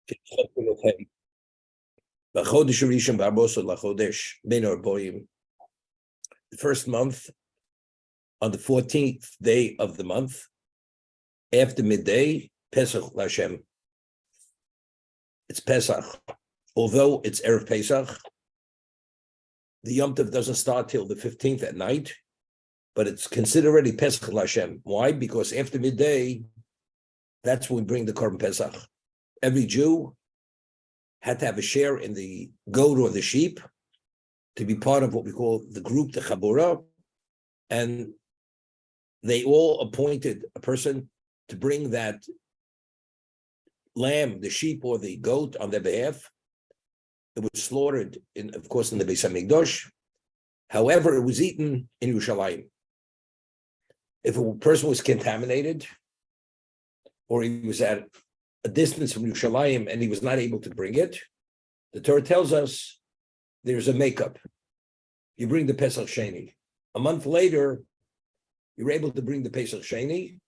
The first month, on the 14th day of the month, after midday, Pesach Lashem. It's Pesach. Although it's Erev Pesach, the Yom Tov doesn't start till the 15th at night, but it's considered already Pesach Lashem. Why? Because after midday, that's when we bring the Korban Pesach. Every Jew had to have a share in the goat or the sheep to be part of what we call the group, the Chabura, and they all appointed a person to bring that lamb, the sheep or the goat on their behalf. It was slaughtered, of course, in the Beis HaMikdash. However, it was eaten in Yerushalayim. If a person was contaminated, or he was at a distance from Yerushalayim and he was not able to bring it, the Torah tells us there's a makeup. You bring the Pesach Sheni. A month later, you're able to bring the Pesach Sheni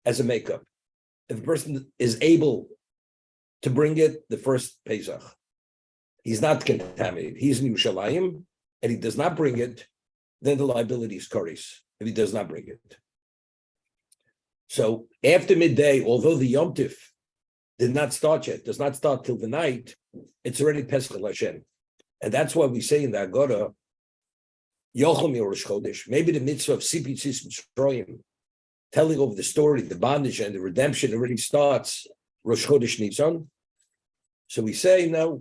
as a makeup. If a person is able to bring it the first Pesach, he's not contaminated. He's in Yerushalayim and he does not bring it, then the liability is Koris if he does not bring it. So after midday, although the Yom Tif did not start yet, does not start till the night, it's already Pesach Hashem. And that's why we say in the Agora, Yochel Rosh Chodesh, maybe the mitzvah of Sipitzis Mitzrayim, telling over the story, the bondage and the redemption already starts Rosh Chodesh Nisan. So we say, no,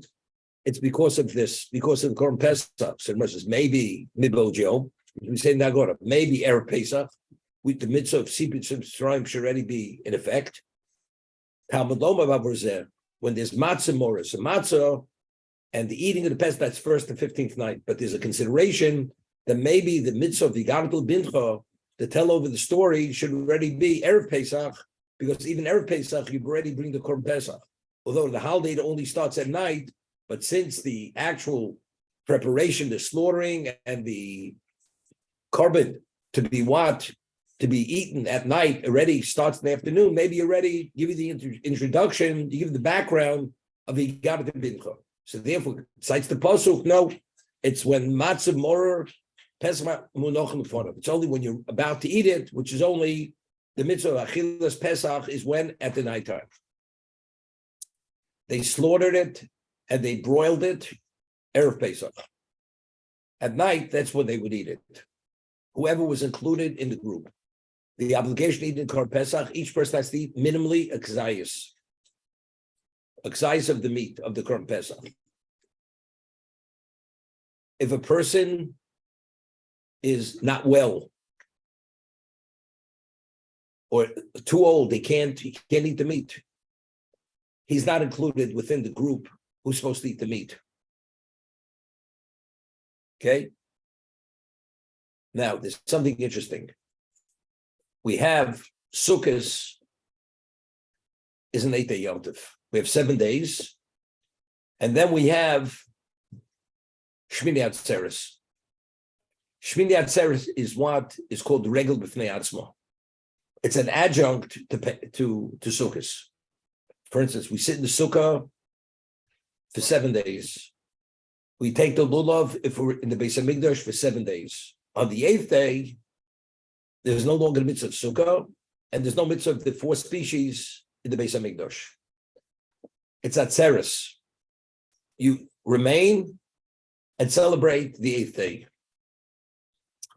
it's because of this, because of the Korban Pesach. So it says maybe Midbo Yom. We say in the Agora, maybe Erev Pesach, with the mitzvah of Sipitzis Mitzrayim should already be in effect. Talmud Loma Baburzer, when there's matzah moras, so matzah and the eating of the Pesach, that's first and 15th night. But there's a consideration that maybe the mitzvah of the Gartel Bincha, to tell over the story, should already be Erev Pesach, because even Erev Pesach, you already bring the Korban Pesach. Although the holiday only starts at night, but since the actual preparation, the slaughtering, and the Korban to be what? To be eaten at night already starts in the afternoon, maybe you already give you the introduction, you give the background of the Gartel Bincha. So therefore, cites the pasuk. No, it's when matzah morer pesach munochem lefonav. It's only when you're about to eat it, which is only the mitzvah of achilas pesach is when at the nighttime. They slaughtered it and they broiled it erev pesach. At night, that's when they would eat it. Whoever was included in the group, the obligation to eat in Korban Pesach, each person has to eat minimally a kzayis of the meat of the Korban Pesach. If a person is not well or too old, he can't eat the meat, he's not included within the group who's supposed to eat the meat. Okay? Now, there's something interesting. We have Sukkot is an 8-day Yom Tov. We have 7 days, and then we have Shmini Atzeres. Shmini Atzeres is what is called the Regel B'fnei Atzma. It's an adjunct to Sukkot. For instance, we sit in the Sukkah for 7 days. We take the lulav if we're in the Beis HaMikdash for 7 days. On the 8th day, there's no longer the mitzvah of Sukkah, and there's no mitzvah of the 4 species in the Beis HaMikdash. It's Atzeres. You remain and celebrate the 8th day.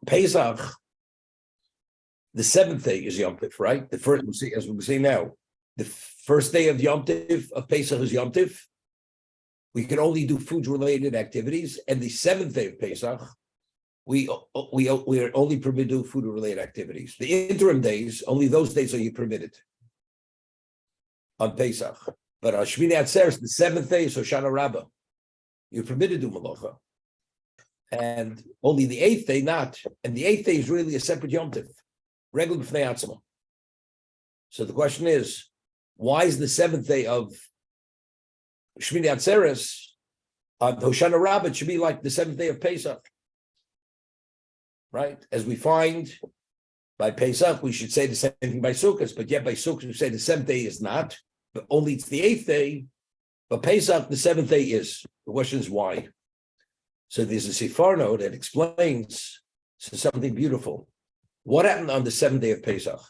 Pesach, the 7th day is Yom Tov, right? The first, as we say now, the first day of Yom Tov of Pesach is Yom Tov. We can only do food-related activities, and the 7th day of Pesach, we are only permitted to do food-related activities. The interim days, only those days are you permitted on Pesach. But on Shmini Atzeres, the 7th day is Hoshana Rabbah. You're permitted to do malacha. And only the 8th day not. And the 8th day is really a separate Yom Tov. Regel b'fnei atzma. So the question is, why is the 7th day of Shmini Atzeres on Hoshana Rabbah, it should be like the 7th day of Pesach? Right? As we find by Pesach, we should say the same thing by Sukkot, but yet by Sukkot we say the 7th day is not, but only it's the 8th day, But Pesach, the seventh day is. The question is why. So there's a Sefarno that explains something beautiful. What happened on the seventh day of Pesach?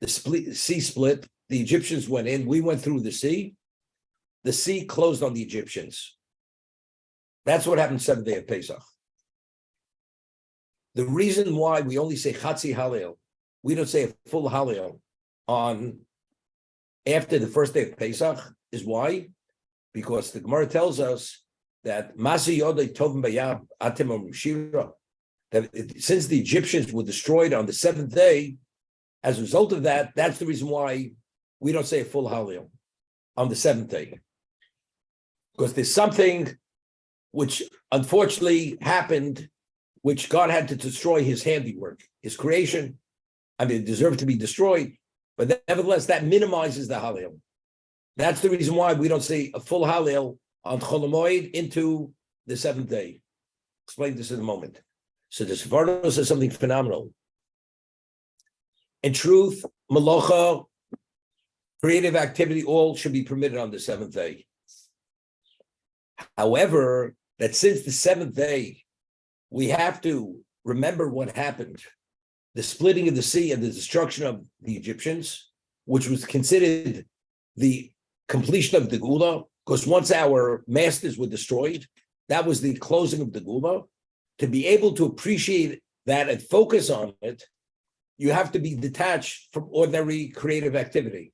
The sea split. The Egyptians went in. We went through the sea. The sea closed on the Egyptians. That's what happened seventh day of Pesach. The reason why we only say Chatzi Halel, we don't say a full Halel on after the first day of Pesach, is why? Because the Gemara tells us that Masi Yodei Tovim Bayam Atim Shira, that since the Egyptians were destroyed on the seventh day, as a result of that, that's the reason why we don't say a full Halel on the seventh day. Because there's something which unfortunately happened, which God had to destroy his handiwork, his creation. I mean, it deserved to be destroyed, but nevertheless, that minimizes the Halel. That's the reason why we don't say a full Halel on Chol Hamoed into the seventh day. Explain this in a moment. So the Sefarno says something phenomenal. In truth, Malacha, creative activity, all should be permitted on the seventh day. However, that since the seventh day, we have to remember what happened. The splitting of the sea and the destruction of the Egyptians, which was considered the completion of the Gula, because once our masters were destroyed, that was the closing of the Gula. To be able to appreciate that and focus on it, you have to be detached from ordinary creative activity.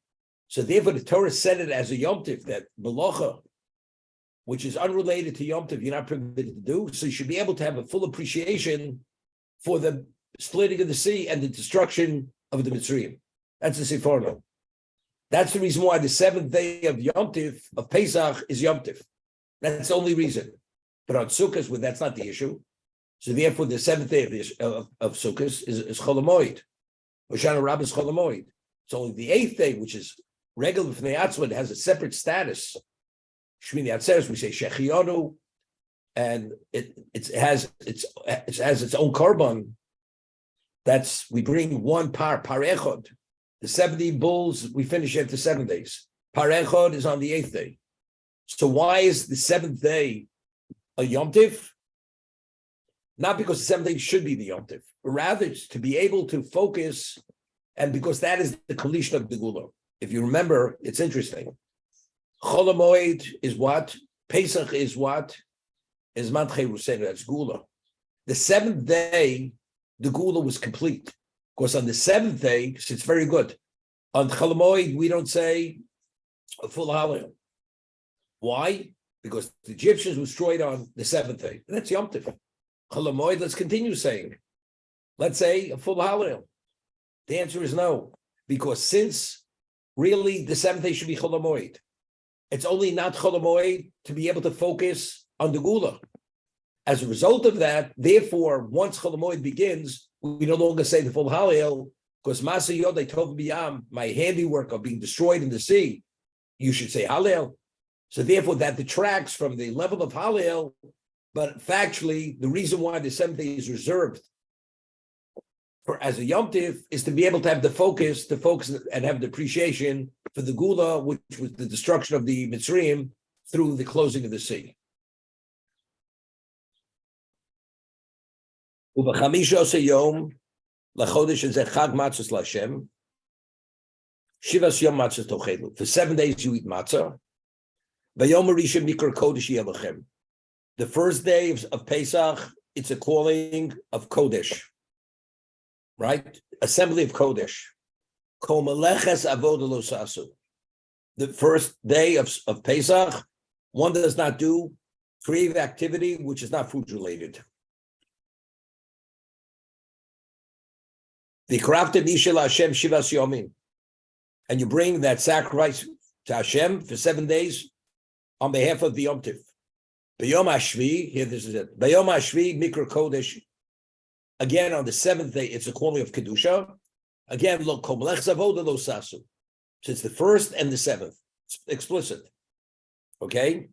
So therefore, the Torah said it as a Yom Tiv, that Melacha, which is unrelated to Yom Tov, you're not permitted to do. So you should be able to have a full appreciation for the splitting of the sea and the destruction of the Mitzrayim. That's the Sefarno. That's the reason why the seventh day of Yom Tov, of Pesach, is Yom Tov. That's the only reason. But on Sukkot, well, that's not the issue. So therefore, the seventh day of Sukkot is Chol Hamoed. Hoshana Rabbah is Chol Hamoed. It's only the eighth day, which is regular B'nai Atzma, has a separate status. Shmini Atzeres, we say Shechionu, and it has its own korban. That's, we bring one par echod. The 70 bulls we finish after 7 days. Par echod is on the eighth day. So why is the seventh day a Yom Tiv? Not because the seventh day should be the Yom Tiv, but rather it's to be able to focus, and because that is the completion of the Gula. If you remember, it's interesting. Chol Hamoed is what? Pesach is what? Is Manchei Rusena, that's Gula. The seventh day, the Gula was complete. Because on the seventh day, it's very good. On Chol Hamoed, we don't say a full Halel. Why? Because the Egyptians were destroyed on the seventh day. That's Yom Tov. Chol Hamoed, let's continue saying. Let's say a full Halel. The answer is no. Because since really the seventh day should be Chol Hamoed, it's only not Chol Hamoed to be able to focus on the Gula. As a result of that, therefore, once Chol Hamoed begins, we no longer say the full Halel, because Masa Yodei Tov B'Yam, my handiwork of being destroyed in the sea, you should say Halel. So therefore, that detracts from the level of Halel, but factually, the reason why the seventh day is reserved for as a Yom Tiv is to be able to have the focus, and have the appreciation for the Gula, which was the destruction of the Mitzrayim through the closing of the sea. Ubachamisha Yom LaChodesh is a Chag Matzos LaShem. Shivas Yom Matzos Tochelu. For 7 days you eat matzah. Vayom Rishon Mikra Kodesh Yelachem. The first day of Pesach, it's a calling of Kodesh, right? Assembly of Kodesh. Kol Meleches Avodah Lo Sasu. The first day of Pesach, one does not do creative activity which is not food related. The Krafta Mishel Hashem Shivas Yomim, and you bring that sacrifice to Hashem for 7 days on behalf of the Yom Tiv. B'Yom HaShvi, here this is it. B'Yom HaShvi Mikra Kodesh. Again, on the 7th day, it's a calling of Kedusha. Again, look, Kol Melech Zavoda Lo Sasu. So it's the 1st and the 7th. It's explicit. Okay?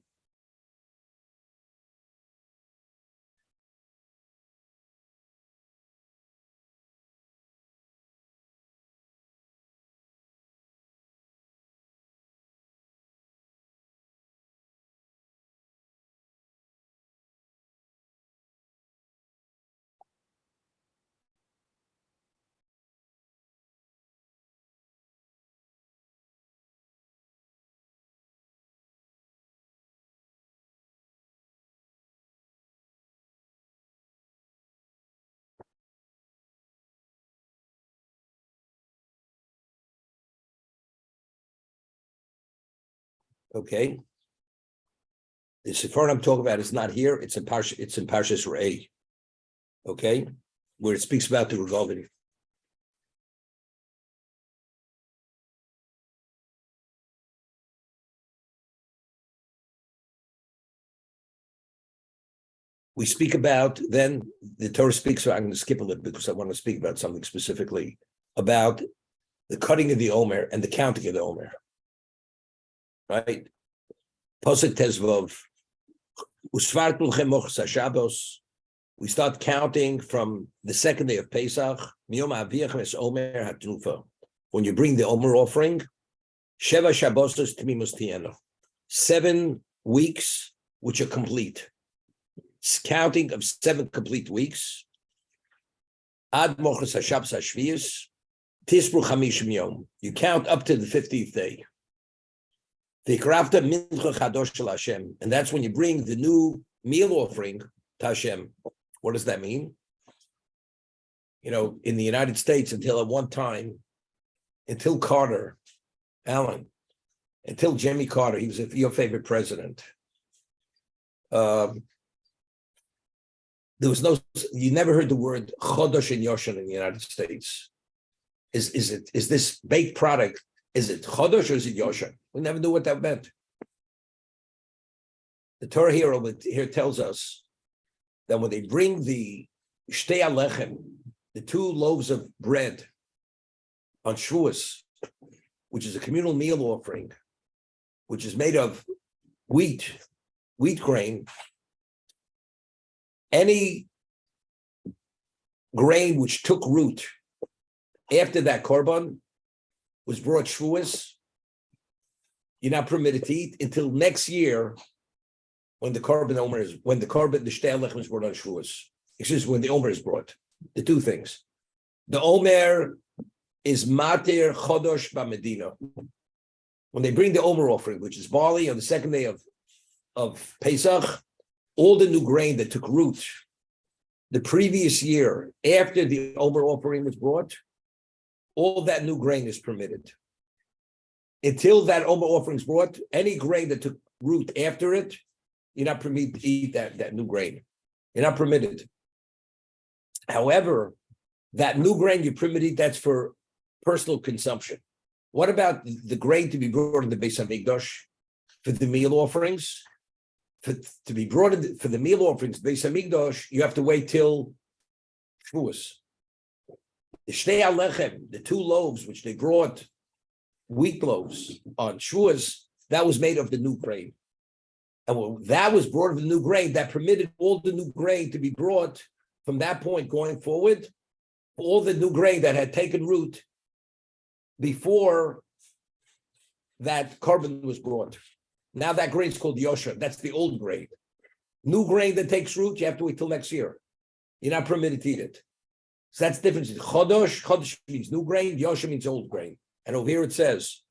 Okay. The Sephar I'm talking about is not here. It's in Parshas Re'eh. Okay, where it speaks about the Rugavim. We speak about, then the Torah speaks, I'm going to skip a little because I want to speak about something specifically about the cutting of the Omer and the counting of the Omer. Right? Pasuk Tezvov, Usvartul chemoch Shabbos. We start counting from the second day of Pesach, Miyom Aviyach es Omer HaTrufa. When you bring the Omer offering, Sheva Shabbosos Tmimus Tieno. 7 weeks which are complete. Counting of 7 complete weeks. Ad Mochas HaShabbos HaShviyos, Tisbru Chamishim Yom. You count up to the 50th day. V'krafta mincha chadosh shel Hashem, and that's when you bring the new meal offering to Hashem. What does that mean? You know, in the United States, until at one time, until Carter, Alan, until Jimmy Carter, he was your favorite president. There was no, you never heard the word Chodesh and Yoshan in the United States. Is this baked product? Is it Chodesh or is it Yoshan? We never knew what that meant. The Torah here tells us that when they bring the Shtei Alechem, the 2 loaves of bread on Shavuos, which is a communal meal offering, which is made of wheat grain, any grain which took root after that korban was brought Shavuos, you're not permitted to eat until next year when the korban Omer is, when the Shtei Alechem is brought on Shavuos. Excuse me, when the Omer is brought. The 2 things. The Omer is Mater Chodosh B'Medina. When they bring the Omer offering, which is barley on the second day of Pesach, all the new grain that took root the previous year after the Omer offering was brought, all that new grain is permitted. Until that Omer offering is brought, any grain that took root after it, you're not permitted to eat that new grain. You're not permitted. However, that new grain you're permitted, that's for personal consumption. What about the grain to be brought in the Beis Hamikdash for the meal offerings? To be brought in for the meal offerings, Beis Hamikdash, you have to wait till Shavuos. The Shtei Alechem, the 2 loaves which they brought, wheat loaves on Shavuos, that was made of the new grain. And when that was brought of the new grain, that permitted all the new grain to be brought from that point going forward, all the new grain that had taken root before that korban was brought. Now that grain is called Yosha. That's the old grain. New grain that takes root, you have to wait till next year. You're not permitted to eat it. So that's the difference. Chodesh means new grain, Yosha means old grain. And over here it says,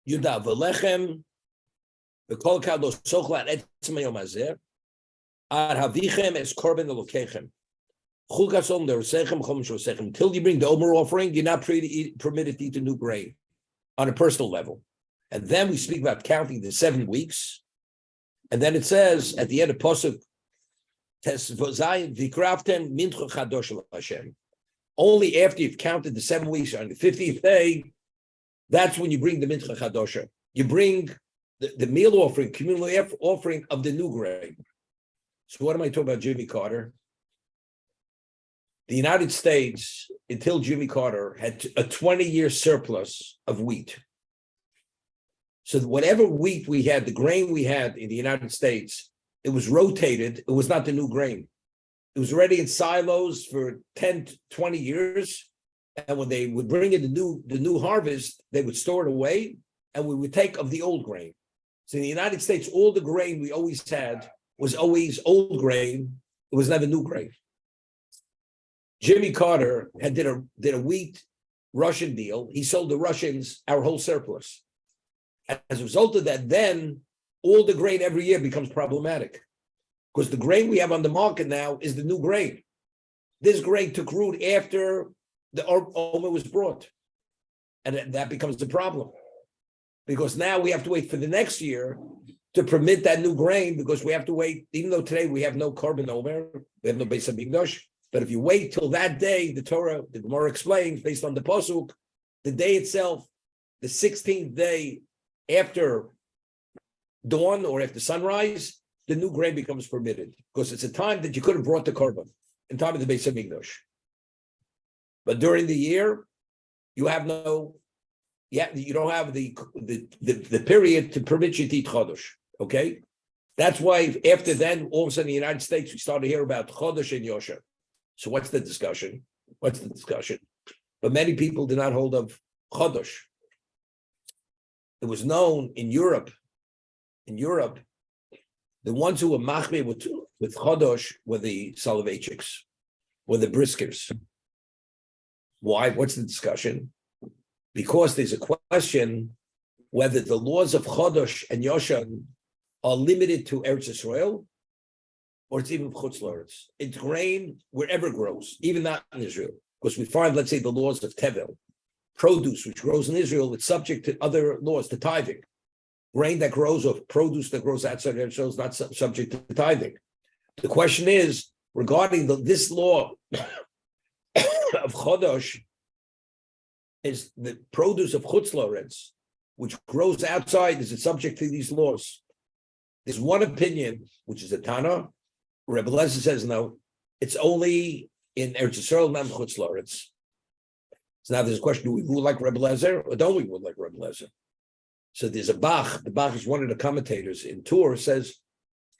Yuda v'lechem v'kol kad lo sochla et etzem hayom hazeh ar havichem es korban elokechem chul gasom derosechem chom shosechem. Until you bring the Omer offering, you're not permitted to eat the new grain on a personal level. And then we speak about counting the 7 weeks. And then it says at the end of Pasuk Tes V'Zayin v'kraftem mincha chadosh Hashem. Only after you've counted the 7 weeks on the 50th day, that's when you bring the mincha chadosha. You bring the meal offering, communal offering of the new grain. So what am I talking about, Jimmy Carter? The United States, until Jimmy Carter, had a 20-year surplus of wheat. So whatever wheat we had, the grain we had in the United States, it was rotated. It was not the new grain. It was already in silos for 10 to 20 years. And when they would bring in the new harvest, they would store it away, and we would take of the old grain. So in the United States, all the grain we always had was always old grain. It was never new grain. Jimmy Carter did a wheat Russian deal. He sold the Russians our whole surplus. As a result of that, then all the grain every year becomes problematic. Because the grain we have on the market now is the new grain. This grain took root after the Omer was brought. And that becomes the problem. Because now we have to wait for the next year to permit that new grain, because we have to wait, even though today we have no carbon Omer, we have no Beis HaMikdash, but if you wait till that day, the Gemara explains, based on the Pasuk, the day itself, the 16th day after dawn or after sunrise, the new grain becomes permitted, because it's a time that you could have brought the carbon, in time of the Beis HaMikdash. But during the year, you have no, you don't have the period to permit you to eat Chodesh. Okay, that's why after then, all of a sudden, in the United States, we started to hear about Chodesh and Yosher. So what's the discussion? But many people did not hold of Chodesh. It was known in Europe. The ones who were machmir with Chodesh were the Soloveitchiks, were the Briskers. Why? What's the discussion? Because there's a question whether the laws of Chodesh and Yoshan are limited to Eretz Yisrael, or it's even Chutz La'aretz. It's grain wherever it grows, even not in Israel. Because we find, let's say, the laws of Tevel, produce which grows in Israel, it's subject to other laws, to tithing. Grain that grows or produce that grows outside of Israel is not subject to tithing. The question is, regarding this law of Chodesh, is the produce of Chutz La'aretz, which grows outside, is it subject to these laws? There's one opinion, which is a Tana. Rebbe Lezer says no, it's only in Eretz Yisrael, not Chutz La'aretz. So now there's a question: do we rule like Rebbe Lezer, or don't we rule like Rebbe Lezer? So there's a Bach. The Bach is one of the commentators in Tur. Says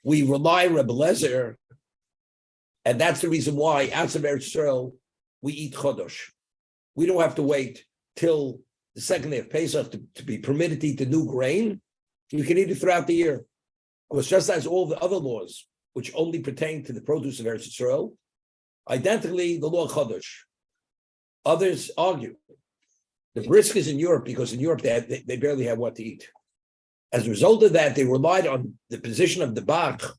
we rely Rebbe Lezer, and that's the reason why outside of Eretz Yisrael we eat Chodesh. We don't have to wait till the second day of Pesach to be permitted to eat the new grain. You can eat it throughout the year. Because just as all the other laws, which only pertain to the produce of Eretz Yisrael, identically the law of Chodesh. Others argue. The Briskers in Europe, because in Europe they barely have what to eat. As a result of that, they relied on the position of the Bach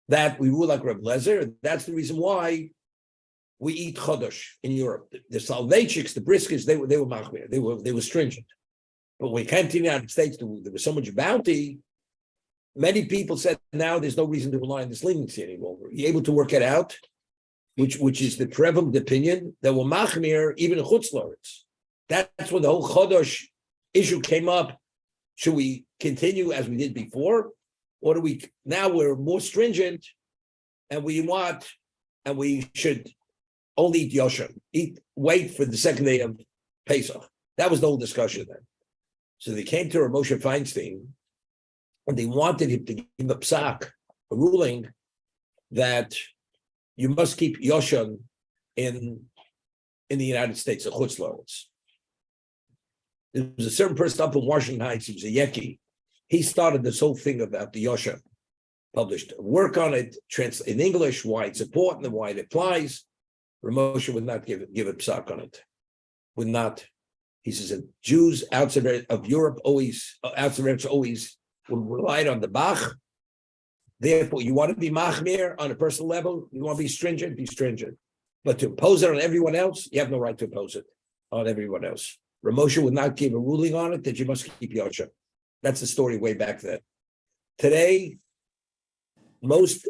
that we rule like Reb Lezer. That's the reason why we eat Chodesh in Europe. The Soloveitchiks, the Briskers, they were machmir. They were stringent. But when we came to the United States, there was so much bounty. Many people said now there's no reason to rely on this leniency anymore. You're able to work it out, which is the prevalent opinion that we're machmir even in Chutz La'aretz. That's when the whole Chodesh issue came up. Should we continue as we did before, or do we now we're more stringent, and we should only eat Yosher, wait for the second day of Pesach? That was the whole discussion then. So they came to Moshe Feinstein, and they wanted him to give a psak, a ruling that you must keep Yoshan in the United States, a Chutz La'aretz. There was a certain person up in Washington Heights, he was a Yeki. He started this whole thing about the Yoshan, published a work on it, in English, why it's important and why it applies. Ramosha would not give a psak on it. Would not. He says that Jews outside of Europe always would rely on the Bach. Therefore, you want to be machmir on a personal level, you want to be stringent. But to impose it on everyone else, you have no right to impose it on everyone else. Ramosha would not give a ruling on it that you must keep Yosha. That's the story way back then. Today, unless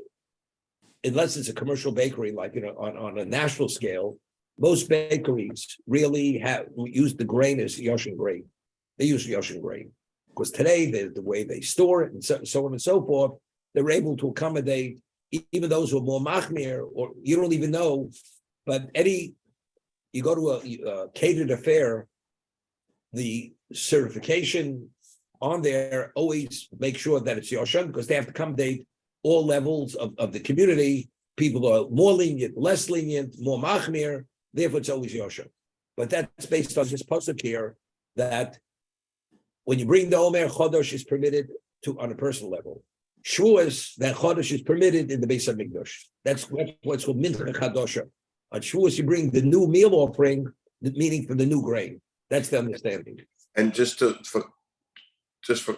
it's a commercial bakery, like on a national scale, most bakeries really use the grain as Yoshan grain. They use Yoshan grain because today the way they store it and so on and so forth, they're able to accommodate even those who are more machmir, or you don't even know. But you go to a catered affair, the certification on there always make sure that it's Yoshan, because they have to accommodate all levels of the community. People are more lenient, less lenient, more machmir. Therefore, it's always Yoshan. But that's based on this pasuk here that when you bring the Omer, Chodesh is permitted on a personal level. Shavuos, that Chodesh is permitted in the Beis HaMikdash. That's what's called Mincha Chadosha. On Shavuos, you bring the new meal offering, meaning for the new grain. That's the understanding. And just for